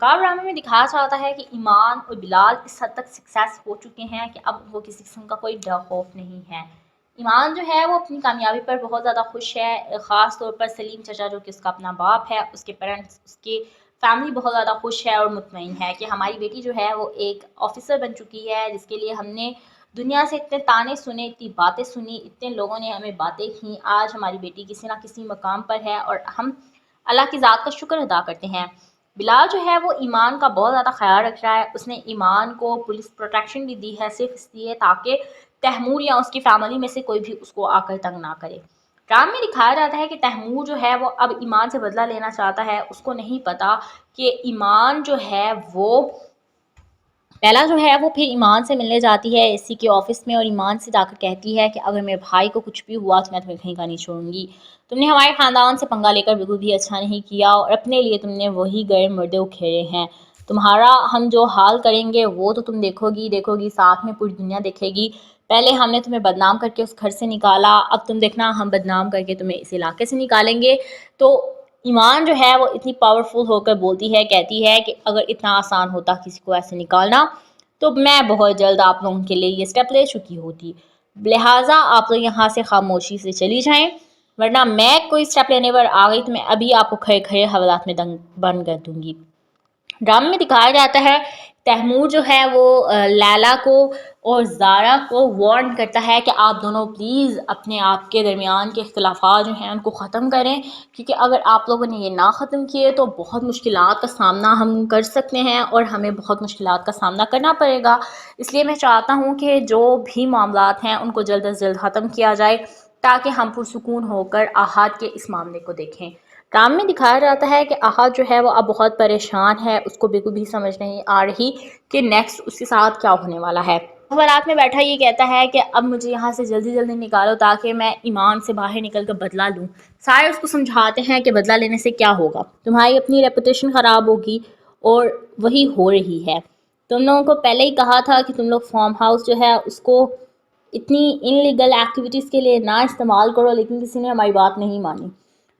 نقاب ڈرامے میں دکھایا جاتا ہے کہ ایمان اور بلال اس حد تک سکسیس ہو چکے ہیں کہ اب وہ کسی قسم کا کوئی ڈر خوف نہیں ہے۔ ایمان جو ہے وہ اپنی کامیابی پر بہت زیادہ خوش ہے، خاص طور پر سلیم چچا جو کہ اس کا اپنا باپ ہے، اس کے پیرنٹس، اس کی فیملی بہت زیادہ خوش ہے اور مطمئن ہے کہ ہماری بیٹی جو ہے وہ ایک آفیسر بن چکی ہے، جس کے لیے ہم نے دنیا سے اتنے تانے سنے، اتنی باتیں سنی، اتنے لوگوں نے ہمیں باتیں کی، آج ہماری بیٹی کسی نہ کسی مقام پر ہے اور ہم اللہ کی ذات کا شکر ادا کرتے ہیں۔ بلال جو ہے وہ ایمان کا بہت زیادہ خیال رکھ رہا ہے، اس نے ایمان کو پولیس پروٹیکشن بھی دی ہے، صرف اس لیے تاکہ تیمور یا اس کی فیملی میں سے کوئی بھی اس کو آ کر تنگ نہ کرے۔ ڈرامے میں دکھایا جاتا ہے کہ تیمور جو ہے وہ اب ایمان سے بدلہ لینا چاہتا ہے، اس کو نہیں پتا کہ ایمان جو ہے وہ لیلا جو ہے وہ پھر ایمان سے ملنے جاتی ہے اسی کے آفس میں اور ایمان سے جا کر کہتی ہے کہ اگر میرے بھائی کو کچھ بھی ہوا تو میں تمہیں کہیں کا نہیں چھوڑوں گی، تم نے ہمارے خاندان سے پنگا لے کر بالکل بھی اچھا نہیں کیا اور اپنے لیے تم نے وہی گئے مردے اکھیرے ہیں، تمہارا ہم جو حال کریں گے وہ تو تم دیکھو گی، ساتھ میں پوری دنیا دیکھے گی، پہلے ہم نے تمہیں بدنام کر کے اس گھر سے نکالا، اب تم دیکھنا ہم بدنام کر کے تمہیں اس علاقے سے نکالیں گے۔ تو ایمان جو ہے وہ اتنی پاورفل ہو کر بولتی ہے، کہتی ہے کہ اگر اتنا آسان ہوتا کسی کو ایسے نکالنا تو میں بہت جلد آپ لوگوں کے لیے یہ سٹیپ لے چکی ہوتی، لہٰذا آپ لوگ یہاں سے خاموشی سے چلی جائیں، ورنہ میں کوئی سٹیپ لینے پر آ گئی تو میں ابھی آپ کو کھڑے کھڑے حوالات میں بند کر دوں گی۔ ڈرامے میں دکھایا جاتا ہے تیمور جو ہے وہ لیلا کو اور زارا کو وارن کرتا ہے کہ آپ دونوں پلیز اپنے آپ کے درمیان کے اختلافات جو ہیں ان کو ختم کریں، کیونکہ اگر آپ لوگوں نے یہ نہ ختم کیے تو بہت مشکلات کا سامنا ہم کر سکتے ہیں اور ہمیں بہت مشکلات کا سامنا کرنا پڑے گا، اس لیے میں چاہتا ہوں کہ جو بھی معاملات ہیں ان کو جلد از جلد ختم کیا جائے تاکہ ہم پرسکون ہو کر احد کے اس معاملے کو دیکھیں۔ ڈرامے میں دکھایا جاتا ہے کہ احد جو ہے وہ اب بہت پریشان ہے، اس کو بالکل بھی سمجھ نہیں آ رہی کہ نیکسٹ اس کے ساتھ کیا ہونے والا ہے۔ حوالات میں بیٹھا یہ کہتا ہے کہ اب مجھے یہاں سے جلدی جلدی نکالو تاکہ میں ایمان سے باہر نکل کر بدلہ لوں۔ سارے اس کو سمجھاتے ہیں کہ بدلہ لینے سے کیا ہوگا، تمہاری اپنی ریپوٹیشن خراب ہوگی اور وہی ہو رہی ہے، تم لوگوں کو پہلے ہی کہا تھا کہ تم لوگ فارم ہاؤس جو ہے اس کو اتنی انلیگل ایکٹیویٹیز کے لیے نہ استعمال کرو، لیکن کسی نے ہماری بات نہیں مانی۔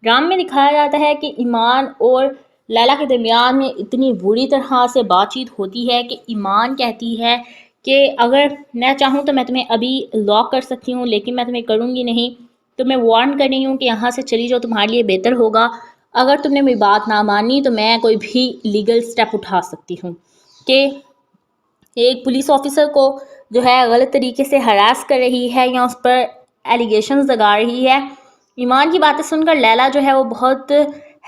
ڈرامے میں دکھایا جاتا ہے کہ ایمان اور لیلا کے درمیان میں اتنی بری طرح سے بات چیت ہوتی ہے کہ ایمان کہتی ہے کہ اگر میں چاہوں تو میں تمہیں ابھی لاک کر سکتی ہوں، لیکن میں تمہیں کروں گی نہیں، تو میں وارن کر رہی ہوں کہ یہاں سے چلی جاؤ، تمہارے لیے بہتر ہوگا، اگر تم نے میری بات نہ مانی تو میں کوئی بھی لیگل سٹیپ اٹھا سکتی ہوں کہ ایک پولیس آفیسر کو جو ہے غلط طریقے سے ہراس کر رہی ہے یا اس پر ایلیگیشنز لگا رہی ہے۔ ایمان کی باتیں سن کر لیلا جو ہے وہ بہت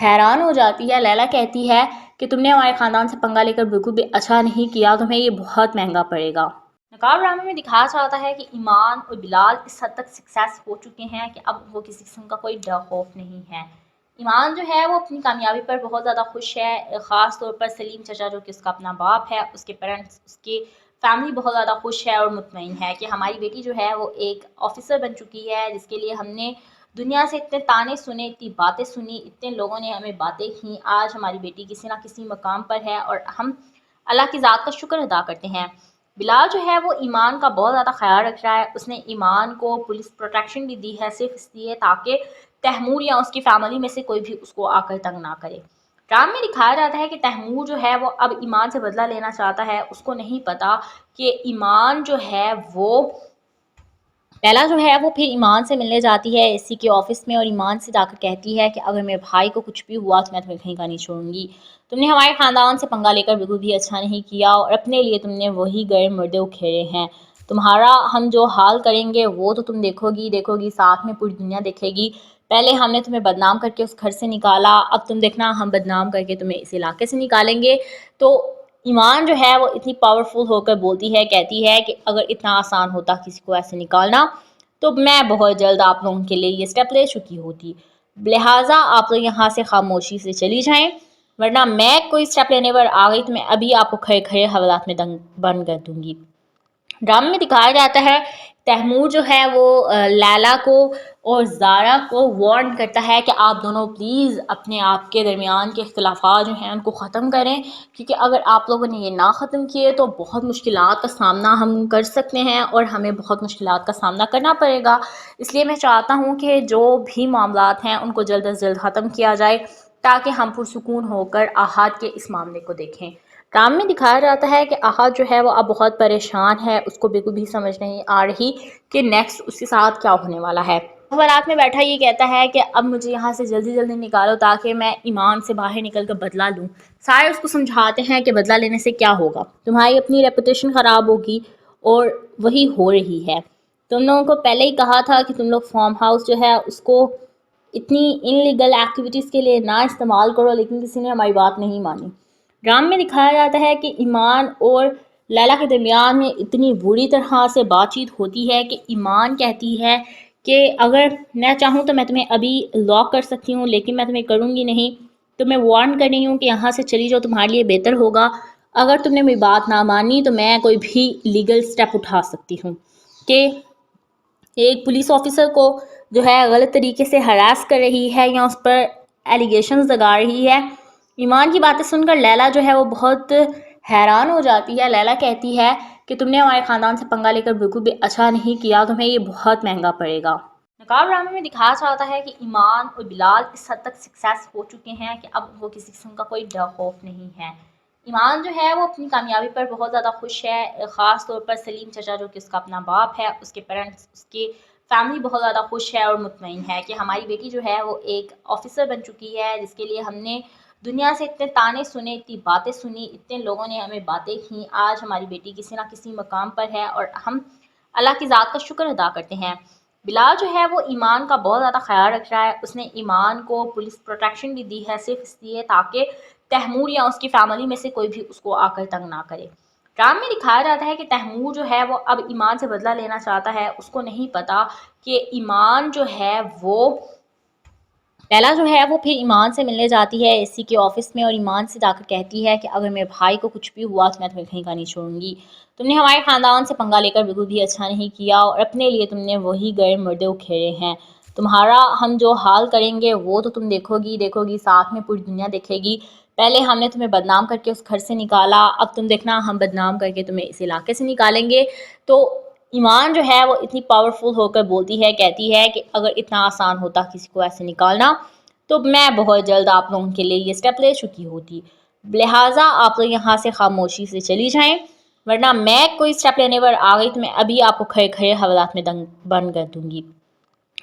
حیران ہو جاتی ہے، لیلا کہتی ہے کہ تم نے ہمارے خاندان سے پنگا لے کر بالکل بھی اچھا نہیں کیا، تمہیں یہ بہت مہنگا پڑے گا۔ نقاب ڈرامے میں دکھایا جاتا ہے کہ ایمان اور بلال اس حد تک سکسیس ہو چکے ہیں کہ اب وہ کسی قسم کا کوئی ڈر خوف نہیں ہے۔ ایمان جو ہے وہ اپنی کامیابی پر بہت زیادہ خوش ہے، خاص طور پر سلیم چچا جو کہ اس کا اپنا باپ ہے، اس کے پیرنٹس، اس کی فیملی بہت زیادہ خوش ہے اور مطمئن ہے کہ ہماری بیٹی جو ہے وہ ایک آفیسر بن چکی ہے، جس کے لیے ہم نے دنیا سے اتنے تانے سنے، اتنی باتیں سنی، اتنے لوگوں نے ہمیں باتیں کی، آج ہماری بیٹی کسی نہ کسی مقام پر ہے اور ہم اللہ کی ذات کا شکر ادا کرتے ہیں۔ بلال جو ہے وہ ایمان کا بہت زیادہ خیال رکھ رہا ہے، اس نے ایمان کو پولیس پروٹیکشن بھی دی ہے، صرف اس لیے تاکہ تیمور یا اس کی فیملی میں سے کوئی بھی اس کو آ کر تنگ نہ کرے۔ ڈرامے میں دکھایا جاتا ہے کہ تیمور جو ہے وہ اب ایمان سے بدلہ لینا چاہتا ہے، اس کو نہیں پتا کہ ایمان جو ہے وہ لیلا جو ہے وہ پھر ایمان سے ملنے جاتی ہے اسی کے آفس میں اور ایمان سے جا کر کہتی ہے کہ اگر میرے بھائی کو کچھ بھی ہوا تو میں تمہیں کہیں کا نہیں چھوڑوں گی، تم نے ہمارے خاندان سے پنگا لے کر بالکل بھی اچھا نہیں کیا اور اپنے لیے تم نے وہی گئے مردے اکھیرے ہیں، تمہارا ہم جو حال کریں گے وہ تو تم دیکھو گی، ساتھ میں پوری دنیا دیکھے گی، پہلے ہم نے تمہیں بدنام کر کے اس گھر سے نکالا، اب تم دیکھنا ہم بدنام کر کے تمہیں اس علاقے سے نکالیں گے۔ تو ایمان جو ہے وہ اتنی پاورفل ہو کر بولتی ہے، کہتی ہے کہ اگر اتنا آسان ہوتا کسی کو ایسے نکالنا تو میں بہت جلد آپ لوگوں کے لیے یہ سٹیپ لے چکی ہوتی، لہٰذا آپ لوگ یہاں سے خاموشی سے چلی جائیں، ورنہ میں کوئی سٹیپ لینے پر آ گئی تو میں ابھی آپ کو کھڑے کھڑے حوالات میں بند کر دوں گی۔ ڈرامے میں دکھایا جاتا ہے تیمور جو ہے وہ لیلا کو اور زارا کو وارن کرتا ہے کہ آپ دونوں پلیز اپنے آپ کے درمیان کے اختلافات جو ہیں ان کو ختم کریں، کیونکہ اگر آپ لوگوں نے یہ نہ ختم کیے تو بہت مشکلات کا سامنا ہم کر سکتے ہیں اور ہمیں بہت مشکلات کا سامنا کرنا پڑے گا، اس لیے میں چاہتا ہوں کہ جو بھی معاملات ہیں ان کو جلد از جلد ختم کیا جائے تاکہ ہم پرسکون ہو کر احد کے اس معاملے کو دیکھیں۔ ڈرامے میں دکھایا جاتا ہے کہ احد جو ہے وہ اب بہت پریشان ہے، اس کو بالکل بھی سمجھ نہیں آ رہی کہ نیکسٹ اس کے ساتھ کیا ہونے والا ہے۔ مخابرات میں بیٹھا یہ کہتا ہے کہ اب مجھے یہاں سے جلدی جلدی نکالو تاکہ میں ایمان سے باہر نکل کر بدلہ لوں۔ سارے اس کو سمجھاتے ہیں کہ بدلہ لینے سے کیا ہوگا، تمہاری اپنی ریپوٹیشن خراب ہوگی، اور وہی ہو رہی ہے۔ تم لوگوں کو پہلے ہی کہا تھا کہ تم لوگ فارم ہاؤس جو ہے اس کو اتنی انلیگل ایکٹیویٹیز کے لیے نہ استعمال کرو، لیکن کسی نے ہماری بات نہیں مانی۔ ڈرامے میں دکھایا جاتا ہے کہ ایمان اور لیلا کے درمیان میں اتنی بری طرح سے بات چیت ہوتی ہے کہ ایمان کہتی ہے کہ اگر میں چاہوں تو میں تمہیں ابھی لاک کر سکتی ہوں، لیکن میں تمہیں کروں گی نہیں، تو میں وارن کر رہی ہوں کہ یہاں سے چلی جاؤ، تمہارے لیے بہتر ہوگا۔ اگر تم نے میری بات نہ مانی تو میں کوئی بھی لیگل سٹیپ اٹھا سکتی ہوں۔ کہ ایک پولیس آفیسر کو جو ہے غلط طریقے سے ہراس کر رہی ہے یا اس پر ایلیگیشنز لگا رہی ہے۔ ایمان کی باتیں سن کر لیلا جو ہے وہ بہت حیران ہو جاتی ہے۔ لیلا کہتی ہے کہ تم نے ہمارے خاندان سے پنگا لے کر بالکل بھی اچھا نہیں کیا، تمہیں یہ بہت مہنگا پڑے گا۔ نقاب ڈرامے میں دکھایا جاتا ہے کہ ایمان اور بلال اس حد تک سکسیس ہو چکے ہیں کہ اب وہ کسی قسم کا کوئی ڈر خوف نہیں ہے۔ ایمان جو ہے وہ اپنی کامیابی پر بہت زیادہ خوش ہے، خاص طور پر سلیم چچا جو کہ اس کا اپنا باپ ہے، اس کے پیرنٹس، اس کی فیملی بہت زیادہ خوش ہے اور مطمئن ہے کہ ہماری بیٹی جو ہے وہ ایک آفیسر بن چکی ہے، جس کے لیے ہم نے دنیا سے اتنے تانے سنے، اتنی باتیں سنی، اتنے لوگوں نے ہمیں باتیں کی، آج ہماری بیٹی کسی نہ کسی مقام پر ہے اور ہم اللہ کی ذات کا شکر ادا کرتے ہیں۔ بلال جو ہے وہ ایمان کا بہت زیادہ خیال رکھ رہا ہے، اس نے ایمان کو پولیس پروٹیکشن بھی دی ہے، صرف اس لیے تاکہ تیمور یا اس کی فیملی میں سے کوئی بھی اس کو آ کر تنگ نہ کرے۔ ڈرامے میں دکھایا جاتا ہے کہ تیمور جو ہے وہ اب ایمان سے بدلہ لینا چاہتا ہے، اس کو نہیں پتا کہ ایمان جو ہے وہ لیلا جو ہے وہ پھر ایمان سے ملنے جاتی ہے اے سی کے آفس میں، اور ایمان سے جا کر کہتی ہے کہ اگر میرے بھائی کو کچھ بھی ہوا تو میں تمہیں کہیں کا نہیں چھوڑوں گی، تم نے ہمارے خاندان سے پنگا لے کر بالکل بھی اچھا نہیں کیا، اور اپنے لیے تم نے وہی گئے مردے اکھیرے ہیں، تمہارا ہم جو حال کریں گے وہ تو تم دیکھو گی، ساتھ میں پوری دنیا دیکھے گی۔ پہلے ہم نے تمہیں بدنام کر کے اس گھر سے نکالا، اب تم دیکھنا ہم بدنام کر کے تمہیں اس علاقے سے نکالیں گے۔ تو ایمان جو ہے وہ اتنی پاورفل ہو کر بولتی ہے، کہتی ہے کہ اگر اتنا آسان ہوتا کسی کو ایسے نکالنا تو میں بہت جلد آپ لوگوں کے لیے یہ سٹیپ لے چکی ہوتی، لہٰذا آپ لوگ یہاں سے خاموشی سے چلی جائیں، ورنہ میں کوئی سٹیپ لینے پر آ گئی تو میں ابھی آپ کو کھڑے کھڑے حوالات میں بند کر دوں گی۔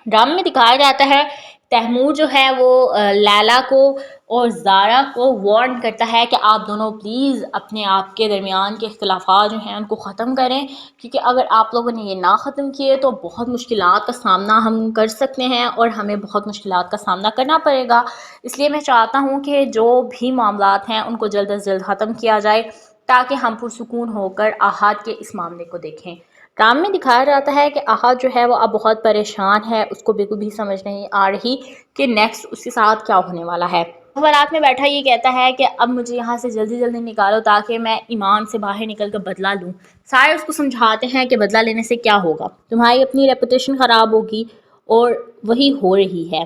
ڈرامے میں دکھایا جاتا ہے تیمور جو ہے وہ لیلا کو اور زارا کو وارن کرتا ہے کہ آپ دونوں پلیز اپنے آپ کے درمیان کے اختلافات جو ہیں ان کو ختم کریں، کیونکہ اگر آپ لوگوں نے یہ نہ ختم کیے تو بہت مشکلات کا سامنا ہم کر سکتے ہیں اور ہمیں بہت مشکلات کا سامنا کرنا پڑے گا۔ اس لیے میں چاہتا ہوں کہ جو بھی معاملات ہیں ان کو جلد از جلد ختم کیا جائے تاکہ ہم پرسکون ہو کر احد کے اس معاملے کو دیکھیں۔ ڈرامے میں دکھایا جاتا ہے کہ احد جو ہے وہ اب بہت پریشان ہے، اس کو بالکل بھی سمجھ نہیں آ رہی کہ نیکسٹ اس کے ساتھ کیا ہونے والا ہے۔ مخابرات میں بیٹھا یہ کہتا ہے کہ اب مجھے یہاں سے جلدی جلدی نکالو تاکہ میں ایمان سے باہر نکل کر بدلہ لوں۔ سارے اس کو سمجھاتے ہیں کہ بدلہ لینے سے کیا ہوگا، تمہاری اپنی ریپوٹیشن خراب ہوگی، اور وہی ہو رہی ہے۔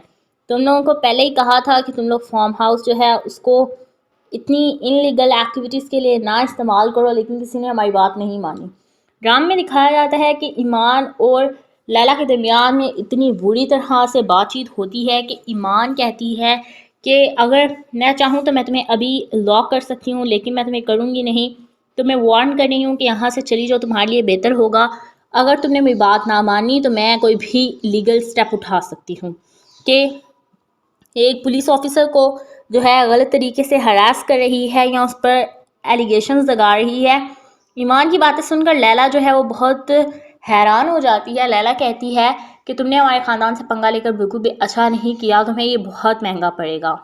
تم لوگوں کو پہلے ہی کہا تھا کہ تم لوگ فارم ہاؤس جو ہے اس کو اتنی انلیگل ایکٹیویٹیز کے لیے نہ استعمال کرو، لیکن کسی نے ہماری بات نہیں مانی۔ ڈرامے میں دکھایا جاتا ہے کہ ایمان اور لیلا کے درمیان میں اتنی بری طرح سے بات چیت ہوتی ہے کہ ایمان کہتی ہے کہ اگر میں چاہوں تو میں تمہیں ابھی لاک کر سکتی ہوں، لیکن میں تمہیں کروں گی نہیں، تو میں وارن کر رہی ہوں کہ یہاں سے چلی جاؤ، تمہارے لیے بہتر ہوگا۔ اگر تم نے میری بات نہ مانی تو میں کوئی بھی لیگل سٹیپ اٹھا سکتی ہوں۔ کہ ایک پولیس آفیسر کو جو ہے غلط طریقے سے ہراس کر رہی ہے یا اس پر ایلیگیشنز لگا رہی ہے۔ ایمان کی باتیں سن کر لیلا جو ہے وہ بہت حیران ہو جاتی ہے۔ لیلا کہتی ہے کہ تم نے ہمارے خاندان سے پنگا لے کر بالکل بھی اچھا نہیں کیا، تمہیں یہ بہت مہنگا پڑے گا۔